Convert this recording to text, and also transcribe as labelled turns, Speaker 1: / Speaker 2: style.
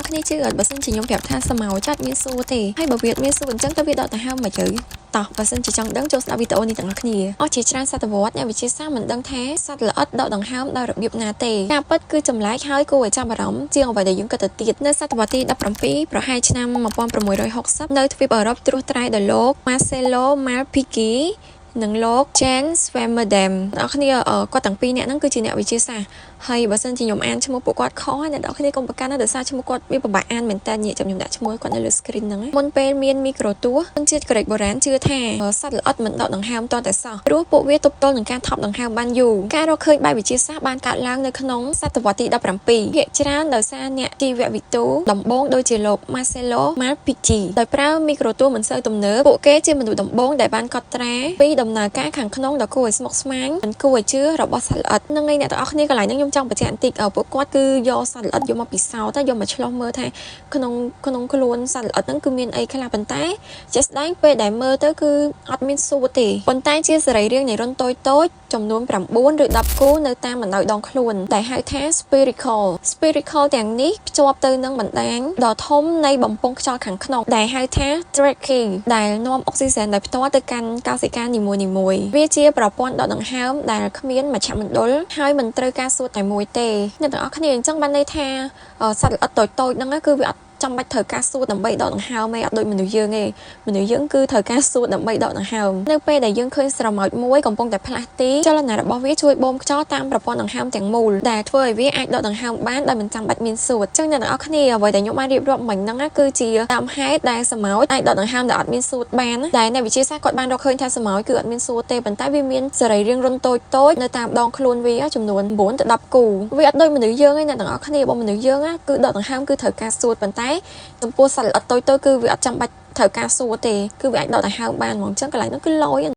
Speaker 1: អស់គ្នាជឿអត់បើសិនជាខ្ញុំប្រាប់ថាសមោចាត់មានសួរទេហើយបើវាមានសួរអញ្ចឹងទៅវាដកដង្ហើមមកជឿតោះបើសិនជាចង់ដឹងចូលស្ដាប់វីដេអូនេះទាំងអស់គ្នាអស់ជាច្រើនសតវត្សអ្នកវិទ្យាសាស្ត្រមិនដឹងថាសត្វល្អិតដកដង្ហើមដោយរបៀបណាទេការពិតគឺចម្លែកហើយគួរឲ្យចាប់អារម្មណ៍ជាងអ្វីដែលយើងគិតទៅទៀតនៅសតវត្សទី17ប្រហែលឆ្នាំ1660នៅទ្វីបអឺរ៉ុបត្រួសត្រាយដោយលោក Marcello Malpighi និងលោក Jan Swammerdam អ្នកនរគ្នាគាត់ទាំងពីរអ្នកហ្នឹងគឺជាអ្នកវិទ្យាសាស្ត្រហើយបើសិនជាខ្ញុំអានឈ្មោះពួកគាត់ខុសអ្នកនរគ្នាកុំប្រកាន់ណាដោយសារឈ្មោះគាត់វាពិបាកអានមែនតើខ្ញុំដាក់ឈ្មោះគាត់នៅលើ screen ហ្នឹងមុនពេលមានមីក្រូទស្សន៍ជនជាតិក្រិកបុរាណជឿថាសត្វល្អិតមិនដកដង្ហើមតតែសោះព្រោះពួកវាទប់ទល់នឹងការថប់ដង្ហើមបានយូរការរកឃើញបែបវិទ្យាសាស្ត្របានកើតឡើងនៅក្នុងសតវត្សទី17ភាគច្រើនដោយសារអ្នកជីវវិទូដំបូងដូចជាលោក Marcello Malpighi ដោយប្រើមីក្រូទស្សន៍មិនសូវទំនើបពួកគេជាមនុស្សដំបូងដែលបានកត់ត្រាពីដំណើរការខាងក្នុងដ៏គួរឲ្យស្មុគស្មាញមិនគួរឲ្យជឿរបស់សត្វល្អិតហ្នឹងឯងអ្នកទាំងអស់គ្នាកន្លែងហ្នឹងខ្ញុំចង់បញ្ជាក់បន្តិចពួកគាត់គឺយកសត្វល្អិតយកមកពិសោធន៍យកមកឆ្លោះមើលថាក្នុងខ្លួនសត្វល្អិតហ្នឹងគឺមានអីខ្លះប៉ុន្តែជាក់ស្ដែងពេលដែលមើលទៅគឺអត់មានសួរទេប៉ុន្តែជាសរីរាង្គនៃរន្ធតូចៗចំនួន9ឬ10គូនៅតាមបណ្ដោយដងខ្លួនដែលហៅថា spiracle ទាំងនេះភ្ជាប់ទៅនឹងបណ្ដាញដ៏ធំនៃបំពង់ខ្យល់ខាងក្នុងដែលហៅថា trachea ដែលនាំអុកស៊ីសែនដោយផ្ទាល់ទៅកាន់កោសិកានីមួយៗវាជាប្រព័ន្ធដកដង្ហើមដែលគ្មានមជ្ឈមណ្ឌលហើយមិនត្រូវការសួតតែមួយទេអ្នកទាំងអស់គ្នាអញ្ចឹងបានន័យថាសត្វល្អិតតូចៗហ្នឹងគឺវាអត់ចាំបាច់ត្រូវការសួតដើម្បីដកដង្ហើមឯងអត់ដូចមនុស្សយើងទេមនុស្សយើងគឺត្រូវការសួតដើម្បីដកដង្ហើមនៅពេលដែលយើងឃើញស្រមោចមួយកំពុងតែផ្លាស់ទីចលនារបស់វាជួយបូមខ្យល់តាមប្រព័ន្ធដង្ហើមទាំងមូលដែលធ្វើឲ្យវាអាចដកដង្ហើមបានដោយមិនចាំបាច់មានសួតអញ្ចឹងអ្នកទាំងអស់គ្នាអ្វីដែលខ្ញុំបានរៀបរាប់មិញហ្នឹងគឺជាតាមហេតុដែលសមោចអាចដកដង្ហើមដែលអត់មានសួតបានដែលអ្នកវិទ្យាសាស្ត្រគាត់បានរកឃើញថាសមោចគឺអត់មានសួតទេប៉ុន្តែវាមានសរីរាង្គរន្ធតូចៗនៅតាមដងខ្លួនវាចំនួន9ទៅ10គូវាអត់ដូចមនុស្សយើងទេអ្នកទាំងអស់គ្នាបើមនុស្សយើងគឺដកដង្ហើមគឺត្រូវការសួតប៉ុន្តែចំពោះសត្វល្អិតតូចៗគឺវាអត់ចាំបាច់ត្រូវការសួរទេគឺវាអាចដកដង្ហើមបានហ្មងអញ្ចឹងកន្លែងនោះគឺលយ